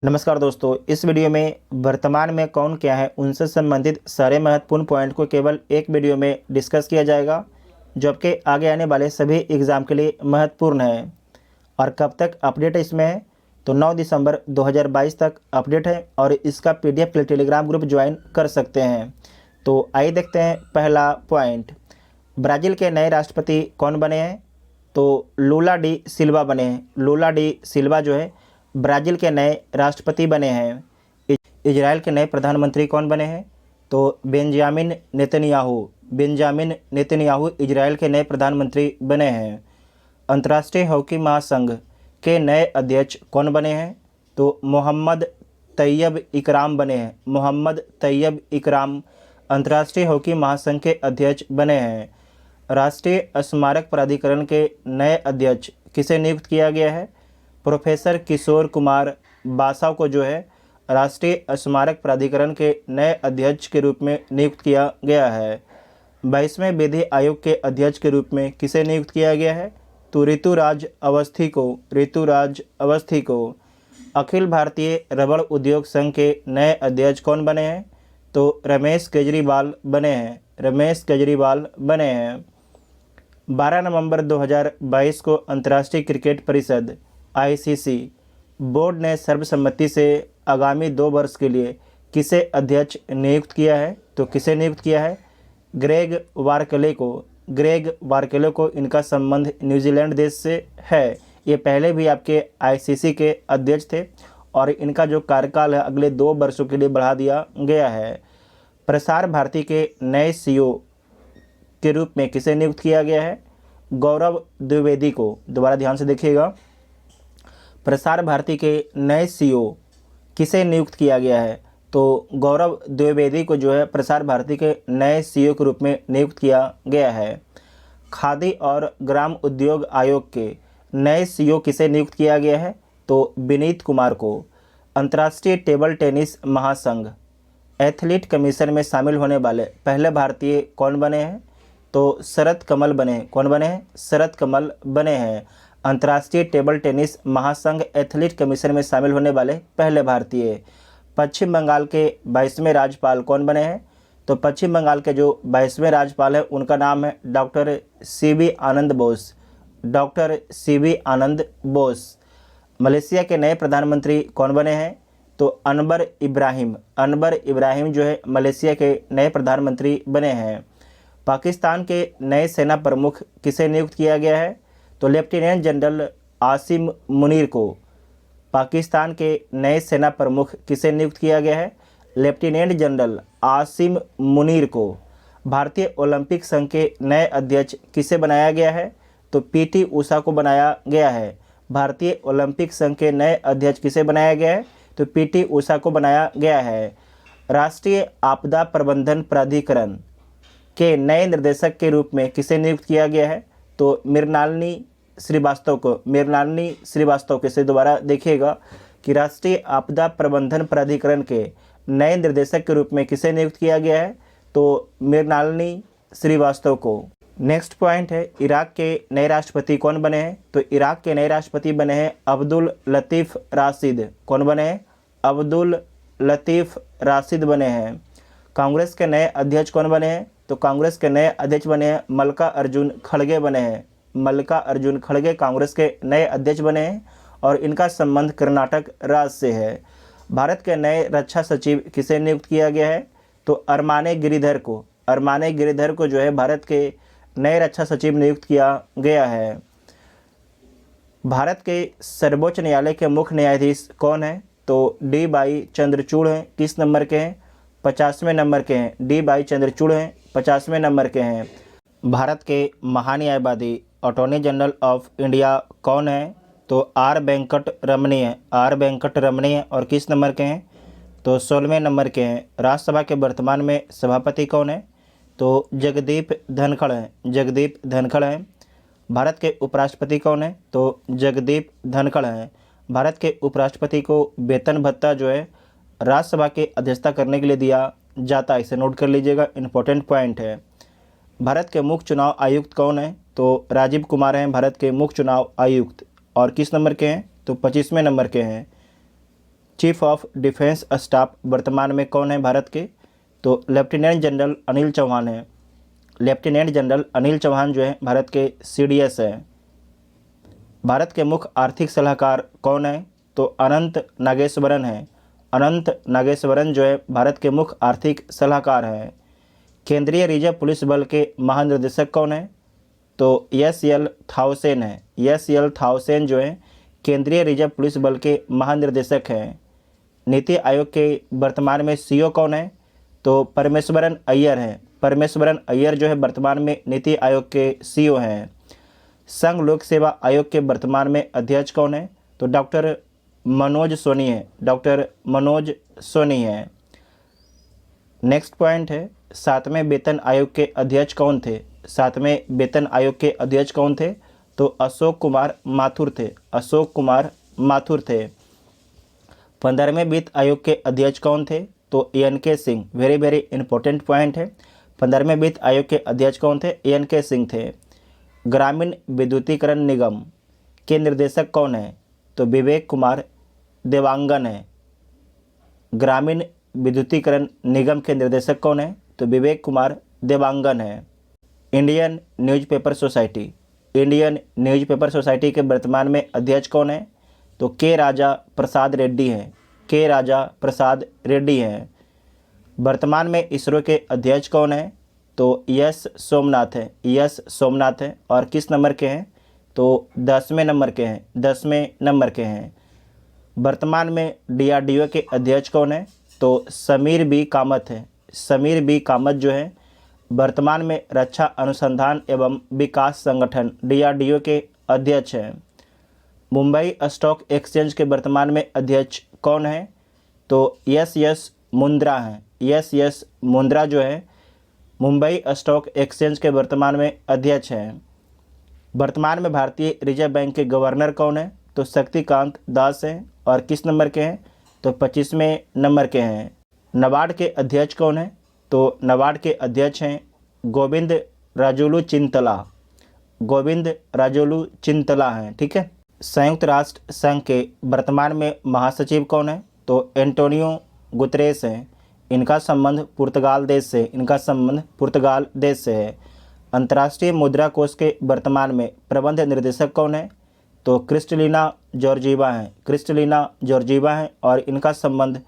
नमस्कार दोस्तों, इस वीडियो में वर्तमान में कौन क्या है उनसे संबंधित सारे महत्वपूर्ण पॉइंट को केवल एक वीडियो में डिस्कस किया जाएगा, जो आपके आगे आने वाले सभी एग्ज़ाम के लिए महत्वपूर्ण है। और कब तक अपडेट है इसमें है तो 9 दिसंबर 2022 तक अपडेट है और इसका PDF के लिए टेलीग्राम ग्रुप ज्वाइन कर सकते हैं। तो आइए देखते हैं पहला पॉइंट। ब्राज़ील के नए राष्ट्रपति कौन बने हैं? तो लूला डी सिल्वा बने हैं। लूला डी सिल्वा जो है ब्राज़ील के नए राष्ट्रपति बने हैं। इजराइल के नए प्रधानमंत्री कौन बने हैं? तो बेंजामिन नेतन्याहू इजराइल के नए प्रधानमंत्री बने हैं। अंतर्राष्ट्रीय हॉकी महासंघ के नए अध्यक्ष कौन बने हैं? तो मोहम्मद तैयब इकराम बने हैं। मोहम्मद तैयब इकराम अंतर्राष्ट्रीय हॉकी महासंघ के अध्यक्ष बने हैं। राष्ट्रीय स्मारक प्राधिकरण के नए अध्यक्ष किसे नियुक्त किया गया है? प्रोफेसर किशोर कुमार बासाव को जो है राष्ट्रीय स्मारक प्राधिकरण के नए अध्यक्ष के रूप में नियुक्त किया गया है। 22वें विधि आयोग के अध्यक्ष के रूप में किसे नियुक्त किया गया है? तो ऋतुराज अवस्थी को। अखिल भारतीय रबड़ उद्योग संघ के नए अध्यक्ष कौन बने हैं? तो रमेश केजरीवाल बने हैं। 12 नवंबर 2022 को अंतर्राष्ट्रीय क्रिकेट परिषद ICC बोर्ड ने सर्वसम्मति से आगामी 2 वर्ष के लिए किसे अध्यक्ष नियुक्त किया है? तो किसे नियुक्त किया है? ग्रेग वार्केले को। इनका संबंध न्यूजीलैंड देश से है। ये पहले भी आपके ICC के अध्यक्ष थे और इनका जो कार्यकाल है अगले 2 वर्षों के लिए बढ़ा दिया गया है। प्रसार भारती के नए CEO के रूप में किसे नियुक्त किया गया है? गौरव द्विवेदी को। दोबारा ध्यान से देखिएगा, प्रसार भारती के नए CEO किसे नियुक्त किया गया है? तो गौरव द्विवेदी को जो है प्रसार भारती के नए CEO के रूप में नियुक्त किया गया है। खादी और ग्राम उद्योग आयोग के नए CEO किसे नियुक्त किया गया है? तो विनीत कुमार को। अंतर्राष्ट्रीय टेबल टेनिस महासंघ एथलीट कमीशन में शामिल होने वाले पहले भारतीय कौन बने हैं? तो शरत कमल बने हैं। कौन बने हैं? शरत कमल बने हैं। अंतर्राष्ट्रीय टेबल टेनिस महासंघ एथलीट कमीशन में शामिल होने वाले पहले भारतीय। पश्चिम बंगाल के 22वें राज्यपाल कौन बने हैं? तो पश्चिम बंगाल के जो 22वें राज्यपाल है उनका नाम है डॉक्टर CB आनंद बोस। मलेशिया के नए प्रधानमंत्री कौन बने हैं? तो अनवर इब्राहिम जो है मलेशिया के नए प्रधानमंत्री बने हैं। पाकिस्तान के नए सेना प्रमुख किसे नियुक्त किया गया है? तो लेफ्टिनेंट जनरल आसिम मुनीर को। पाकिस्तान के नए सेना प्रमुख किसे नियुक्त किया गया है? लेफ्टिनेंट जनरल आसिम मुनीर को। भारतीय ओलंपिक संघ के नए अध्यक्ष किसे बनाया गया है? तो PT उषा को बनाया गया है। भारतीय ओलंपिक संघ के नए अध्यक्ष किसे बनाया गया है? तो PT उषा को बनाया गया है। राष्ट्रीय आपदा प्रबंधन प्राधिकरण के नए निर्देशक के रूप में किसे नियुक्त किया गया है? तो मृणालिनी श्रीवास्तव के। से दोबारा देखिएगा कि राष्ट्रीय आपदा प्रबंधन प्राधिकरण के नए निर्देशक के रूप में किसे नियुक्त किया गया है? तो मृणालिनी श्रीवास्तव को। नेक्स्ट पॉइंट है, इराक के नए राष्ट्रपति कौन बने हैं? तो इराक के नए राष्ट्रपति बने हैं अब्दुल लतीफ़ राशिद। कौन बने हैं? अब्दुल लतीफ़ राशिद बने हैं। कांग्रेस के नए अध्यक्ष कौन बने हैं? तो कांग्रेस के नए अध्यक्ष बने हैं मल्लिकार्जुन खड़गे बने हैं। मल्लिकार्जुन खड़गे कांग्रेस के नए अध्यक्ष बने हैं और इनका संबंध कर्नाटक राज्य से है। भारत के नए रक्षा सचिव किसे नियुक्त किया गया है? तो अरमाने गिरिधर को जो है भारत के नए रक्षा सचिव नियुक्त किया गया है। भारत के सर्वोच्च न्यायालय के मुख्य न्यायाधीश कौन है? तो D. चंद्रचूड़ हैं। किस नंबर के हैं? 50वें नंबर के हैं। D. चंद्रचूड़ हैं, 50वें नंबर के हैं। भारत के महान्यायवादी अटॉर्नी जनरल ऑफ इंडिया कौन है? तो R. वेंकट रमणी है और किस नंबर के हैं? तो 16वें नंबर के हैं। राज्यसभा के वर्तमान में सभापति कौन है? तो जगदीप धनखड़ हैं। भारत के उपराष्ट्रपति कौन है? तो जगदीप धनखड़ हैं। भारत के उपराष्ट्रपति को वेतन भत्ता जो है राज्यसभा की अध्यक्षता करने के लिए दिया जाता है। इसे नोट कर लीजिएगा, इंपॉर्टेंट पॉइंट है। भारत के मुख्य चुनाव आयुक्त कौन है? तो राजीव कुमार हैं भारत के मुख्य चुनाव आयुक्त और किस नंबर के हैं? तो 25वें नंबर के हैं। चीफ ऑफ डिफेंस स्टाफ वर्तमान में कौन है भारत के? तो लेफ्टिनेंट जनरल अनिल चौहान है। लेफ्टिनेंट जनरल अनिल चौहान जो है भारत के CDS है। भारत के मुख्य आर्थिक सलाहकार कौन है? तो अनंत नागेश्वरन है। अनंत नागेश्वरन जो है भारत के मुख्य आर्थिक सलाहकार हैं। केंद्रीय रिजर्व पुलिस बल के महानिदेशक कौन है? तो SL थाउसेन है। SL थाउसेन जो है केंद्रीय रिजर्व पुलिस बल के महानिदेशक हैं। नीति आयोग के वर्तमान में CEO कौन है? तो परमेश्वरन अय्यर हैं। परमेश्वरन अय्यर जो है वर्तमान में नीति आयोग के CEO हैं। संघ लोक सेवा आयोग के वर्तमान में अध्यक्ष कौन है? तो डॉक्टर मनोज सोनी है। डॉक्टर मनोज सोनी है। नेक्स्ट पॉइंट है 7वें वेतन आयोग के अध्यक्ष कौन थे? 7वें वेतन आयोग के अध्यक्ष कौन थे? तो अशोक कुमार माथुर थे। अशोक कुमार माथुर थे। 15वें वित्त आयोग के अध्यक्ष कौन थे? तो NK Singh. Very very important point है। 15वें वित्त आयोग के अध्यक्ष कौन थे? NK सिंह थे। ग्रामीण विद्युतीकरण निगम के निर्देशक कौन है? तो विवेक कुमार देवांगन है। ग्रामीण विद्युतीकरण निगम के निर्देशक कौन है? तो विवेक कुमार देवांगन है। Indian newspaper society, Indian newspaper society के वर्तमान में अध्यक्ष कौन है? तो K राजा प्रसाद रेड्डी हैं। K राजा प्रसाद रेड्डी हैं। वर्तमान में इसरो के अध्यक्ष कौन है? तो S सोमनाथ है। S सोमनाथ है। और किस नंबर के हैं? तो 10वें नंबर के हैं। 10वें नंबर के हैं। वर्तमान में DRDO के अध्यक्ष कौन है? तो समीर बी कामत है। समीर बी कामत जो है वर्तमान में रक्षा अनुसंधान एवं विकास संगठन DRDO के अध्यक्ष हैं। मुंबई स्टॉक एक्सचेंज के वर्तमान में अध्यक्ष कौन है? तो SS मुंद्रा हैं। SS मुंद्रा जो है मुंबई स्टॉक एक्सचेंज के वर्तमान में अध्यक्ष हैं। वर्तमान में भारतीय रिजर्व बैंक के गवर्नर कौन है? तो शक्तिकांत दास हैं। और किस नंबर के हैं? तो 25वें नंबर के हैं। नाबार्ड के अध्यक्ष कौन है? तो नाबार्ड के अध्यक्ष हैं गोविंद राजोलु चिंतला। गोविंद राजोलु चिंतला हैं। ठीक है। संयुक्त राष्ट्र संघ के वर्तमान में महासचिव कौन है? तो एंटोनियो गुतरेस हैं। इनका संबंध पुर्तगाल देश से है। अंतर्राष्ट्रीय मुद्रा कोष के वर्तमान में प्रबंध निर्देशक कौन है? तो क्रिस्टलिना जॉर्जीवा हैं। क्रिस्टलिना जॉर्जीवा हैं। और इनका संबंध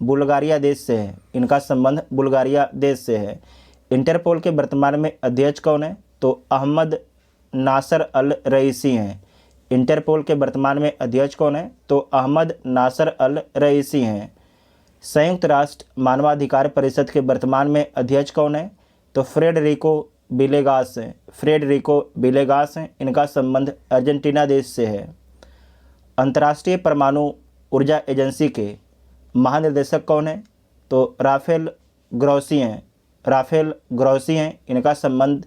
बुल्गारिया देश से है। इनका संबंध बुल्गारिया देश से है। इंटरपोल के वर्तमान में अध्यक्ष कौन है? तो अहमद नासर अल रईसी हैं। इंटरपोल के वर्तमान में अध्यक्ष कौन है? तो अहमद नासर अल रईसी हैं। संयुक्त राष्ट्र मानवाधिकार परिषद के वर्तमान में अध्यक्ष कौन है? तो फ्रेडरिको विलेगास हैं। फ्रेडरिको विलेगास हैं। इनका संबंध अर्जेंटीना देश से है। अंतर्राष्ट्रीय परमाणु ऊर्जा एजेंसी के महानिदेशक कौन है? तो राफेल ग्रोसी हैं। राफेल ग्रोसी हैं। इनका संबंध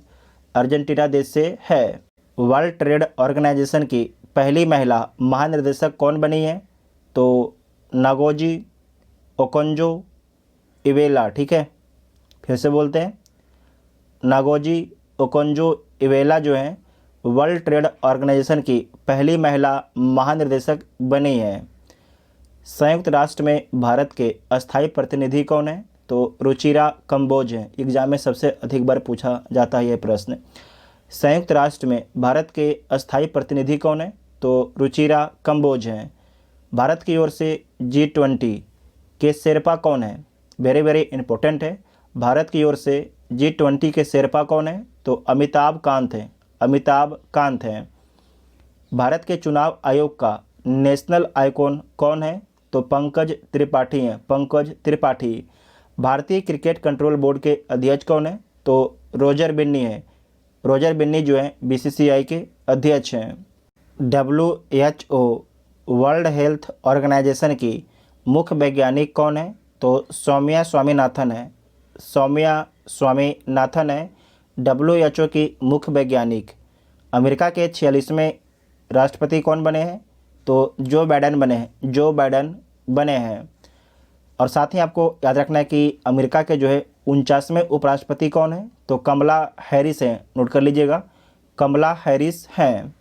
अर्जेंटीना देश से है। वर्ल्ड ट्रेड ऑर्गेनाइजेशन की पहली महिला महानिदेशक कौन बनी है? तो नागोजी ओकोंजो इवेला। ठीक है, फिर से बोलते हैं, नागोजी ओकोंजो इवेला जो है वर्ल्ड ट्रेड ऑर्गेनाइजेशन की पहली महिला महानिदेशक बनी है। संयुक्त राष्ट्र में भारत के अस्थायी प्रतिनिधि कौन है? तो रुचिरा कंबोज हैं। एग्जाम में सबसे अधिक बार पूछा जाता है यह प्रश्न। संयुक्त राष्ट्र में भारत के अस्थायी प्रतिनिधि कौन है? तो रुचिरा कंबोज हैं। भारत की ओर से G20 के शेरपा कौन है? वेरी वेरी इंपॉर्टेंट है। भारत की ओर से G20 के शेरपा कौन है? तो अमिताभ कांत हैं। अमिताभ कांत हैं। भारत के चुनाव आयोग का नेशनल आइकॉन कौन है? तो पंकज त्रिपाठी हैं। पंकज त्रिपाठी। भारतीय क्रिकेट कंट्रोल बोर्ड के अध्यक्ष कौन है? तो रोजर बिन्नी है। रोजर बिन्नी जो है BCCI के अध्यक्ष हैं। WHO वर्ल्ड हेल्थ ऑर्गेनाइजेशन की मुख्य वैज्ञानिक कौन है? तो सौम्या स्वामीनाथन है। सौम्या स्वामीनाथन है WHO की मुख्य वैज्ञानिक। अमेरिका के 46वें राष्ट्रपति कौन बने हैं? तो जो बाइडेन बने हैं। जो बाइडेन बने हैं। और साथ ही आपको याद रखना है कि अमेरिका के जो है 49वें उपराष्ट्रपति कौन है? तो कमला हैरिस हैं। नोट कर लीजिएगा, कमला हैरिस हैं।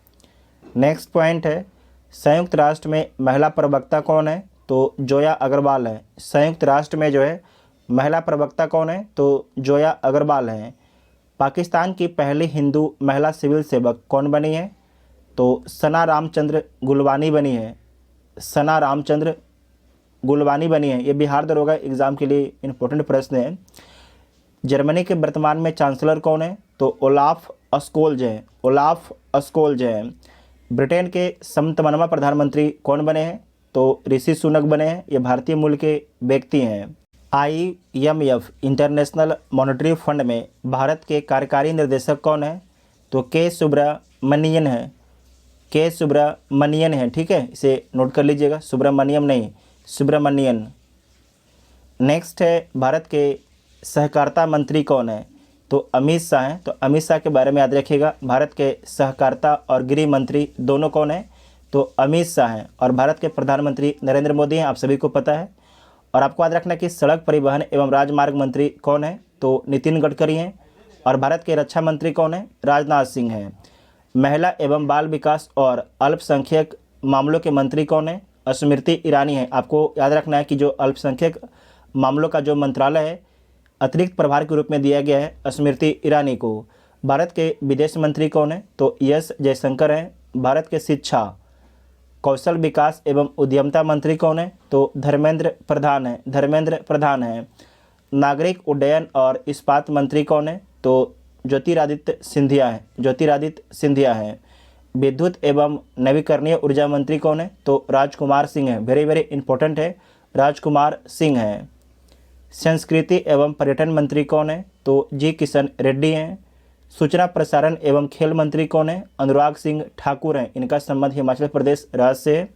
नेक्स्ट पॉइंट है, संयुक्त राष्ट्र में महिला प्रवक्ता कौन है? तो जोया अग्रवाल है। संयुक्त राष्ट्र में जो है महिला प्रवक्ता कौन है? तो जोया अग्रवाल है। पाकिस्तान की पहली हिंदू महिला सिविल सेवक कौन बनी है? तो सना रामचंद्र गुलवानी बनी है। सना रामचंद्र गुलवानी बनी है। ये बिहार दरोगा एग्जाम के लिए इंपॉर्टेंट प्रश्न है। जर्मनी के वर्तमान में चांसलर कौन है? तो ओलाफ स्कोल्ज है। ओलाफ स्कोल्ज है। ब्रिटेन के समतमनमा प्रधानमंत्री कौन बने हैं? तो ऋषि सुनक बने हैं। ये भारतीय मूल के व्यक्ति हैं। IMF इंटरनेशनल मॉनेटरी फंड में भारत के कार्यकारी निर्देशक कौन है? तो के सुब्रमनियन है। के सुब्रमनियन है। ठीक है, इसे नोट कर लीजिएगा, सुब्रमण्यम नहीं, सुब्रमनियन। नेक्स्ट है, भारत के सहकारिता मंत्री कौन है? तो अमित शाह हैं। तो अमित शाह के बारे में याद रखिएगा। भारत के सहकारिता और गृह मंत्री दोनों कौन है? तो अमित शाह हैं। और भारत के प्रधानमंत्री नरेंद्र मोदी हैं, आप सभी को पता है। और आपको याद रखना कि सड़क परिवहन एवं राजमार्ग मंत्री कौन है? तो नितिन गडकरी हैं। और भारत के रक्षा मंत्री कौन है? राजनाथ सिंह हैं। महिला एवं बाल विकास और अल्पसंख्यक मामलों के मंत्री कौन है? स्मृति ईरानी है। आपको याद रखना है कि जो अल्पसंख्यक मामलों का जो मंत्रालय है अतिरिक्त प्रभार के रूप में दिया गया है स्मृति ईरानी को। भारत के विदेश मंत्री कौन है? तो एस जयशंकर हैं। भारत के शिक्षा, कौशल विकास एवं उद्यमिता मंत्री कौन है? तो धर्मेंद्र प्रधान है। धर्मेंद्र प्रधान है। नागरिक उड्डयन और इस्पात मंत्री कौन है? तो ज्योतिरादित्य सिंधिया है। ज्योतिरादित्य सिंधिया है। विद्युत एवं नवीकरणीय ऊर्जा मंत्री कौन है? तो राजकुमार सिंह है। वेरी वेरी इंपॉर्टेंट है, राजकुमार सिंह है। संस्कृति एवं पर्यटन मंत्री कौन है? तो जी किशन रेड्डी हैं। सूचना प्रसारण एवं खेल मंत्री कौन है? अनुराग सिंह ठाकुर हैं। इनका संबंध हिमाचल प्रदेश राज्य से है।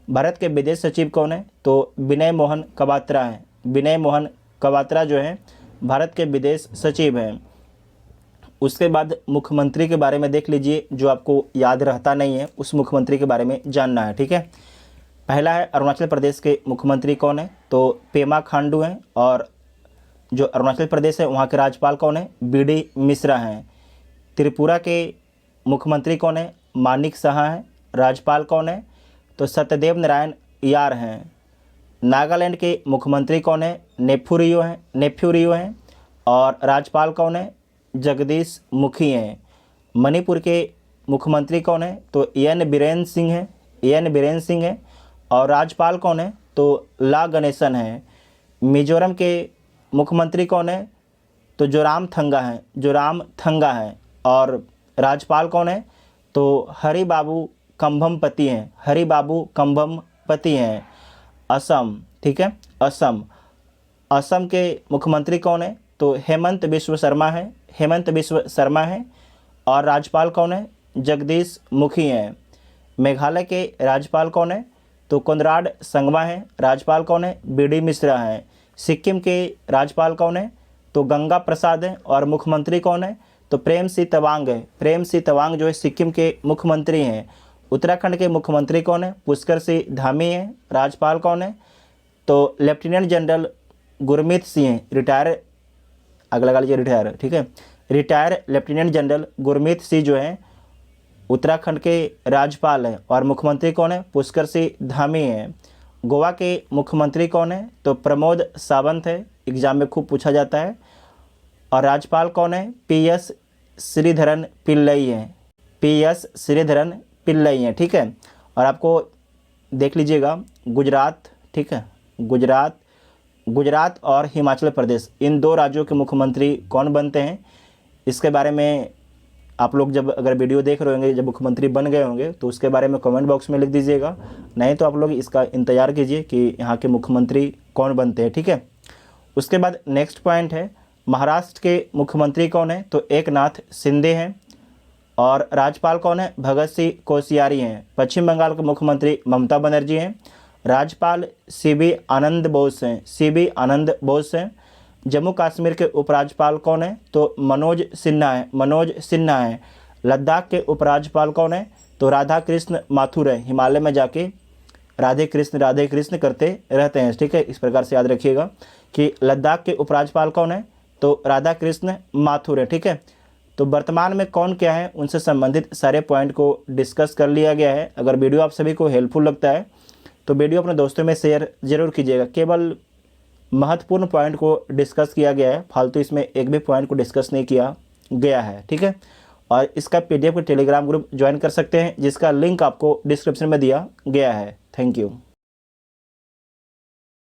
भारत के विदेश सचिव कौन है? तो विनय मोहन कबात्रा हैं। विनय मोहन कबात्रा जो हैं भारत के विदेश सचिव हैं। उसके बाद मुख्यमंत्री के बारे में देख लीजिए, जो आपको याद रहता नहीं है उस मुख्यमंत्री के बारे में जानना है। ठीक है, पहला है अरुणाचल प्रदेश के मुख्यमंत्री कौन है? तो पेमा खांडू हैं। और जो अरुणाचल प्रदेश है वहाँ के राज्यपाल कौन है? BD मिश्रा हैं। त्रिपुरा के मुख्यमंत्री कौन है? मानिक साहा हैं। राज्यपाल कौन है? तो सत्यदेव नारायण यार हैं। नागालैंड के मुख्यमंत्री कौन है? नेफ्यू रियो हैं। और राज्यपाल कौन है? जगदीश मुखी हैं। मणिपुर के मुख्यमंत्री कौन है? तो एन बीरेन सिंह हैं। एन बीरेन सिंह हैं। और राज्यपाल कौन है? तो ला गणेशन है। मिजोरम के मुख्यमंत्री कौन है? तो जोराम थंगा हैं। जोराम थंगा हैं। और राज्यपाल कौन है? तो हरिबाबू कंभमपति हैं। हरिबाबू कंभमपति हैं। असम, ठीक है, असम। असम के मुख्यमंत्री कौन है? तो हेमंत बिश्व शर्मा है। हेमंत बिश्व शर्मा है। और राज्यपाल कौन है? जगदीश मुखी हैं। मेघालय के राज्यपाल कौन है? तो कोनराड संगमा है। राज्यपाल कौन है? BD मिश्रा हैं। सिक्किम के राज्यपाल कौन है? तो गंगा प्रसाद हैं। और मुख्यमंत्री कौन है? तो प्रेम सिंह तवांग है। प्रेम सिंह तवांग जो है सिक्किम के मुख्यमंत्री हैं। उत्तराखंड के मुख्यमंत्री कौन है? पुष्कर सिंह धामी हैं। राज्यपाल कौन है? तो लेफ्टिनेंट जनरल गुरमीत सिंह हैं। रिटायर, अगला लगा लीजिए रिटायर, ठीक है, retire lieutenant general Gurmeet Singh जो हैं उत्तराखंड के राज्यपाल हैं। और मुख्यमंत्री कौन है? पुष्कर सिंह धामी हैं। गोवा के मुख्यमंत्री कौन है? तो प्रमोद सावंत है। एग्जाम में खूब पूछा जाता है। और राज्यपाल कौन है? PS श्रीधरन पिल्लई हैं। PS श्रीधरन पिल्लई हैं। ठीक है, और आपको देख लीजिएगा गुजरात, ठीक है, गुजरात और हिमाचल प्रदेश, इन दो राज्यों के मुख्यमंत्री कौन बनते हैं, इसके बारे में आप लोग जब अगर वीडियो देख रहे होंगे, जब मुख्यमंत्री बन गए होंगे तो उसके बारे में कमेंट बॉक्स में लिख दीजिएगा। नहीं तो आप लोग इसका इंतज़ार कीजिए कि यहाँ के मुख्यमंत्री कौन बनते हैं। ठीक है, उसके बाद नेक्स्ट पॉइंट है महाराष्ट्र के मुख्यमंत्री कौन है? तो एकनाथ शिंदे हैं। और राज्यपाल कौन है? भगत सिंह कोश्यारी हैं। पश्चिम बंगाल के मुख्यमंत्री ममता बनर्जी हैं। राज्यपाल CB आनंद बोस हैं। CB आनंद बोस हैं। जम्मू कश्मीर के उपराज्यपाल कौन है? तो मनोज सिन्हा है। मनोज सिन्हा है। लद्दाख के उपराज्यपाल कौन है? तो राधा कृष्ण माथुर है। हिमालय में जाके राधे कृष्ण करते रहते हैं। ठीक है, इस प्रकार से याद रखिएगा कि लद्दाख के उपराज्यपाल कौन है? तो राधा कृष्ण माथुर है। ठीक है, तो वर्तमान में कौन क्या है उनसे संबंधित सारे पॉइंट को डिस्कस कर लिया गया है। अगर वीडियो आप सभी को हेल्पफुल लगता है तो वीडियो अपने दोस्तों में शेयर ज़रूर कीजिएगा। केवल महत्वपूर्ण पॉइंट को डिस्कस किया गया है, फालतू इसमें एक भी पॉइंट को डिस्कस नहीं किया गया है, ठीक है। और इसका PDF के टेलीग्राम ग्रुप ज्वाइन कर सकते हैं, जिसका लिंक आपको डिस्क्रिप्शन में दिया गया है। Thank you.